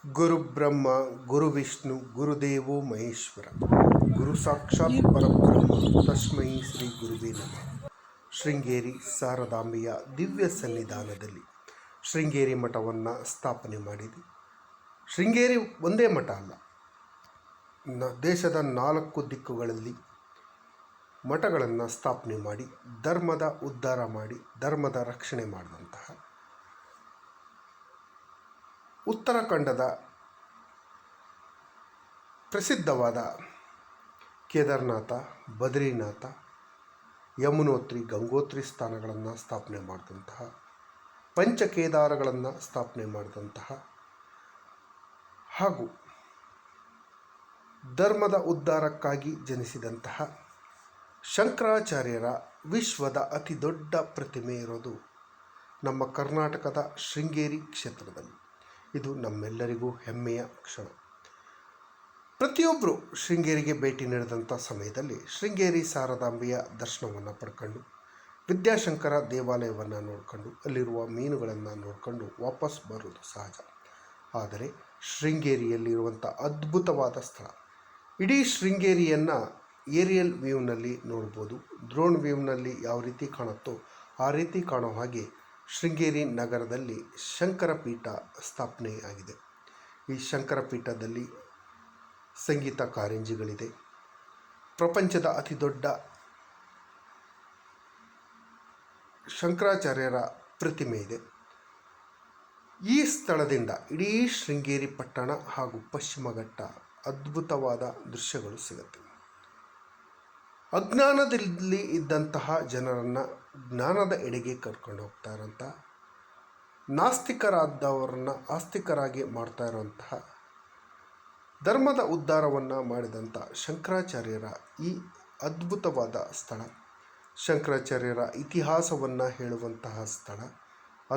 ಗುರು ಬ್ರಹ್ಮ ಗುರು ವಿಷ್ಣು ಗುರುದೇವೋ ಮಹೇಶ್ವರ ಗುರು ಸಾಕ್ಷಾತ್ ಪರಬ್ರಹ್ಮ ತಸ್ಮೈ ಶ್ರೀ ಗುರುವೇ ನಮಃ. ಶೃಂಗೇರಿ ಶಾರದಾಂಬೆಯ ದಿವ್ಯ ಸನ್ನಿಧಾನದಲ್ಲಿ ಶೃಂಗೇರಿ ಮಠವನ್ನು ಸ್ಥಾಪನೆ ಮಾಡಿದೆ. ಶೃಂಗೇರಿ ಒಂದೇ ಮಠ ಅಲ್ಲ, ದೇಶದ 4 ದಿಕ್ಕುಗಳಲ್ಲಿ ಮಠಗಳನ್ನು ಸ್ಥಾಪನೆ ಮಾಡಿ ಧರ್ಮದ ಉದ್ಧಾರ ಮಾಡಿ ಧರ್ಮದ ರಕ್ಷಣೆ ಮಾಡಿದಂತಹ ಉತ್ತರಾಖಂಡದ ಪ್ರಸಿದ್ಧವಾದ ಕೇದಾರನಾಥ, ಬದ್ರಿನಾಥ, ಯಮುನೋತ್ರಿ, ಗಂಗೋತ್ರಿ ಸ್ಥಾನಗಳನ್ನು ಸ್ಥಾಪನೆ ಮಾಡಿದಂತಹ, ಪಂಚಕೇದಾರಗಳನ್ನು ಸ್ಥಾಪನೆ ಮಾಡಿದಂತಹ ಹಾಗೂ ಧರ್ಮದ ಉದ್ಧಾರಕ್ಕಾಗಿ ಜನಿಸಿದಂತಹ ಶಂಕರಾಚಾರ್ಯರ ವಿಶ್ವದ ಅತಿ ದೊಡ್ಡ ಪ್ರತಿಮೆ ಇರೋದು ನಮ್ಮ ಕರ್ನಾಟಕದ ಶೃಂಗೇರಿ ಕ್ಷೇತ್ರದಲ್ಲಿ. ಇದು ನಮ್ಮೆಲ್ಲರಿಗೂ ಹೆಮ್ಮೆಯ ಕ್ಷಣ. ಪ್ರತಿಯೊಬ್ಬರು ಶೃಂಗೇರಿಗೆ ಭೇಟಿ ನೀಡಿದಂಥ ಸಮಯದಲ್ಲಿ ಶೃಂಗೇರಿ ಶಾರದಾಂಬೆಯ ದರ್ಶನವನ್ನು ಪಡ್ಕೊಂಡು ವಿದ್ಯಾಶಂಕರ ದೇವಾಲಯವನ್ನು ನೋಡಿಕೊಂಡು ಅಲ್ಲಿರುವ ಮೀನುಗಳನ್ನು ನೋಡಿಕೊಂಡು ವಾಪಸ್ ಬರುವುದು ಸಹಜ. ಆದರೆ ಶೃಂಗೇರಿಯಲ್ಲಿರುವಂಥ ಅದ್ಭುತವಾದ ಸ್ಥಳ, ಇಡೀ ಶೃಂಗೇರಿಯನ್ನು ಏರಿಯಲ್ ವ್ಯೂನಲ್ಲಿ ನೋಡ್ಬೋದು. ಡ್ರೋನ್ ವ್ಯೂನಲ್ಲಿ ಯಾವ ರೀತಿ ಕಾಣುತ್ತೋ ಆ ರೀತಿ ಕಾಣೋ ಹಾಗೆ ಶೃಂಗೇರಿ ನಗರದಲ್ಲಿ ಶಂಕರಪೀಠ ಸ್ಥಾಪನೆಯಾಗಿದೆ. ಈ ಶಂಕರಪೀಠದಲ್ಲಿ ಸಂಗೀತ ಕಾರಂಜಿಗಳಿದೆ. ಪ್ರಪಂಚದ ಅತಿ ದೊಡ್ಡ ಶಂಕರಾಚಾರ್ಯರ ಪ್ರತಿಮೆ ಇದೆ. ಈ ಸ್ಥಳದಿಂದ ಇಡೀ ಶೃಂಗೇರಿ ಪಟ್ಟಣ ಹಾಗೂ ಪಶ್ಚಿಮ ಘಟ್ಟ ಅದ್ಭುತವಾದ ದೃಶ್ಯಗಳು ಸಿಗುತ್ತೆ. ಅಜ್ಞಾನದಲ್ಲಿ ಇದ್ದಂತಹ ಜನರನ್ನು ಜ್ಞಾನದ ಎಡೆಗೆ ಕರ್ಕೊಂಡು ಹೋಗ್ತಾ ಇರೋಂಥ, ನಾಸ್ತಿಕರಾದವರನ್ನು ಆಸ್ತಿಕರಾಗಿ ಮಾಡ್ತಾ ಇರುವಂತಹ, ಧರ್ಮದ ಉದ್ಧಾರವನ್ನು ಮಾಡಿದಂಥ ಶಂಕರಾಚಾರ್ಯರ ಈ ಅದ್ಭುತವಾದ ಸ್ಥಳ, ಶಂಕರಾಚಾರ್ಯರ ಇತಿಹಾಸವನ್ನು ಹೇಳುವಂತಹ ಸ್ಥಳ,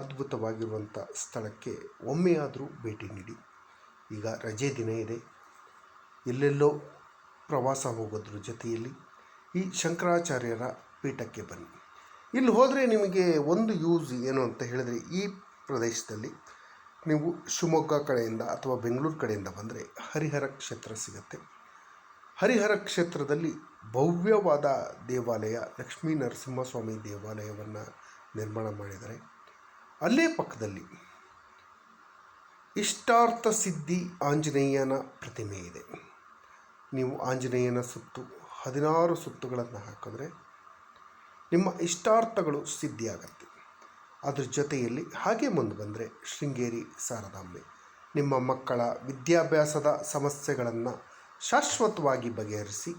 ಅದ್ಭುತವಾಗಿರುವಂಥ ಸ್ಥಳಕ್ಕೆ ಒಮ್ಮೆಯಾದರೂ ಭೇಟಿ ನೀಡಿ. ಈಗ ರಜೆ ದಿನ ಇದೆ, ಎಲ್ಲೆಲ್ಲೋ ಪ್ರವಾಸ ಹೋಗೋದ್ರ ಜೊತೆಯಲ್ಲಿ ಈ ಶಂಕರಾಚಾರ್ಯರ ಪೀಠಕ್ಕೆ ಬನ್ನಿ. ಇಲ್ಲಿ ಹೋದರೆ ನಿಮಗೆ ಒಂದು ಯೂಸ್ ಏನು ಅಂತ ಹೇಳಿದರೆ, ಈ ಪ್ರದೇಶದಲ್ಲಿ ನೀವು ಶಿವಮೊಗ್ಗ ಕಡೆಯಿಂದ ಅಥವಾ ಬೆಂಗಳೂರು ಕಡೆಯಿಂದ ಬಂದರೆ ಹರಿಹರ ಕ್ಷೇತ್ರ ಸಿಗುತ್ತೆ. ಹರಿಹರ ಕ್ಷೇತ್ರದಲ್ಲಿ ಭವ್ಯವಾದ ದೇವಾಲಯ, ಲಕ್ಷ್ಮೀ ನರಸಿಂಹಸ್ವಾಮಿ ದೇವಾಲಯವನ್ನು ನಿರ್ಮಾಣ ಮಾಡಿದ್ದಾರೆ. ಅಲ್ಲೇ ಪಕ್ಕದಲ್ಲಿ ಇಷ್ಟಾರ್ಥ ಸಿದ್ಧಿ ಆಂಜನೇಯನ ಪ್ರತಿಮೆ ಇದೆ. ನೀವು ಆಂಜನೇಯನ ಸುತ್ತು 16 ಸುತ್ತುಗಳನ್ನು ಹಾಕಿದ್ರೆ ನಿಮ್ಮ ಇಷ್ಟಾರ್ಥಗಳು ಸಿದ್ಧಿಯಾಗತ್ತೆ. ಅದ್ರ ಜೊತೆಯಲ್ಲಿ ಹಾಗೆ ಮುಂದೆ ಬಂದರೆ ಶೃಂಗೇರಿ ಶಾರದಾಂಬೆ ನಿಮ್ಮ ಮಕ್ಕಳ ವಿದ್ಯಾಭ್ಯಾಸದ ಸಮಸ್ಯೆಗಳನ್ನು ಶಾಶ್ವತವಾಗಿ ಬಗೆಹರಿಸಿ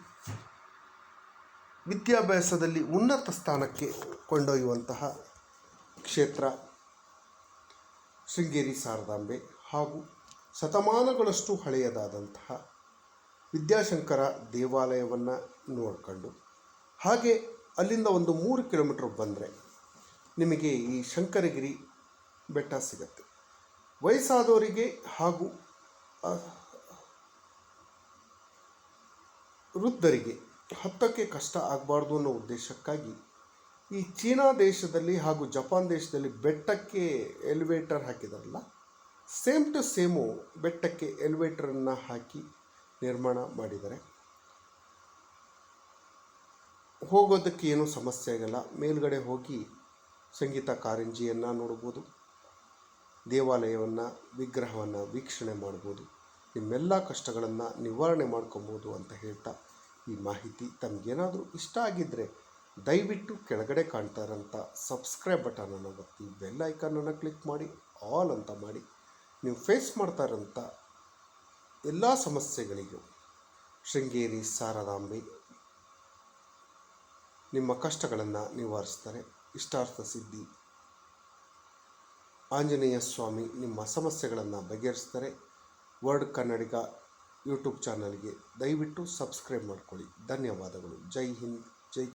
ವಿದ್ಯಾಭ್ಯಾಸದಲ್ಲಿ ಉನ್ನತ ಸ್ಥಾನಕ್ಕೆ ಕೊಂಡೊಯ್ಯುವಂತಹ ಕ್ಷೇತ್ರ ಶೃಂಗೇರಿ ಶಾರದಾಂಬೆ. ಹಾಗೂ ಶತಮಾನಗಳಷ್ಟು ಹಳೆಯದಾದಂತಹ ವಿದ್ಯಾಶಂಕರ ದೇವಾಲಯವನ್ನು ನೋಡಿಕೊಂಡು ಹಾಗೆ ಅಲ್ಲಿಂದ ಒಂದು 3 ಕಿಲೋಮೀಟರ್ ಬಂದರೆ ನಿಮಗೆ ಈ ಶಂಕರಗಿರಿ ಬೆಟ್ಟ ಸಿಗುತ್ತೆ. ವಯಸ್ಸಾದವರಿಗೆ ಹಾಗೂ ವೃದ್ಧರಿಗೆ ಹತ್ತಕ್ಕೆ ಕಷ್ಟ ಆಗಬಾರ್ದು ಅನ್ನೋ ಉದ್ದೇಶಕ್ಕಾಗಿ ಈ ಚೀನಾ ದೇಶದಲ್ಲಿ ಹಾಗೂ ಜಪಾನ್ ದೇಶದಲ್ಲಿ ಬೆಟ್ಟಕ್ಕೆ ಎಲಿವೇಟರ್ ಹಾಕಿದಾರಲ್ಲ, ಸೇಮ್ ಟು ಸೇಮು ಬೆಟ್ಟಕ್ಕೆ ಎಲಿವೇಟರನ್ನು ಹಾಕಿ ನಿರ್ಮಾಣ ಮಾಡಿದ್ದಾರೆ. ಹೋಗೋದಕ್ಕೆ ಏನೂ ಸಮಸ್ಯೆ ಆಗಲ್ಲ. ಮೇಲ್ಗಡೆ ಹೋಗಿ ಸಂಗೀತ ಕಾರಂಜಿಯನ್ನು ನೋಡ್ಬೋದು, ದೇವಾಲಯವನ್ನು, ವಿಗ್ರಹವನ್ನು ವೀಕ್ಷಣೆ ಮಾಡ್ಬೋದು, ನಿಮ್ಮೆಲ್ಲ ಕಷ್ಟಗಳನ್ನು ನಿವಾರಣೆ ಮಾಡ್ಕೊಬೋದು ಅಂತ ಹೇಳ್ತಾ ಈ ಮಾಹಿತಿ ತಮಗೇನಾದರೂ ಇಷ್ಟ ಆಗಿದ್ದರೆ ದಯವಿಟ್ಟು ಕೆಳಗಡೆ ಕಾಣ್ತಾ ಇರೋಂಥ ಸಬ್ಸ್ಕ್ರೈಬ್ ಬಟನನ್ನು ಒತ್ತಿ, ಬೆಲ್ ಐಕಾನನ್ನು ಕ್ಲಿಕ್ ಮಾಡಿ, ಆಲ್ ಅಂತ ಮಾಡಿ. ನೀವು ಫೇಸ್ ಮಾಡ್ತಾ ಇರೋಂಥ ಎಲ್ಲ ಸಮಸ್ಯೆಗಳಿಗೂ ಶೃಂಗೇರಿ ಶಾರದಾಂಬೆ ನಿಮ್ಮ ಕಷ್ಟಗಳನ್ನು ನಿವಾರಿಸ್ತಾರೆ. ಇಷ್ಟಾರ್ಥ ಸಿದ್ಧಿ ಆಂಜನೇಯ ಸ್ವಾಮಿ ನಿಮ್ಮ ಸಮಸ್ಯೆಗಳನ್ನು ಬಗೆಹರಿಸ್ತಾರೆ. ವರ್ಡ್ ಕನ್ನಡಿಗ ಯೂಟ್ಯೂಬ್ ಚಾನಲ್ಗೆ ದಯವಿಟ್ಟು ಸಬ್ಸ್ಕ್ರೈಬ್ ಮಾಡ್ಕೊಳ್ಳಿ. ಧನ್ಯವಾದಗಳು. ಜೈ ಹಿಂದ್.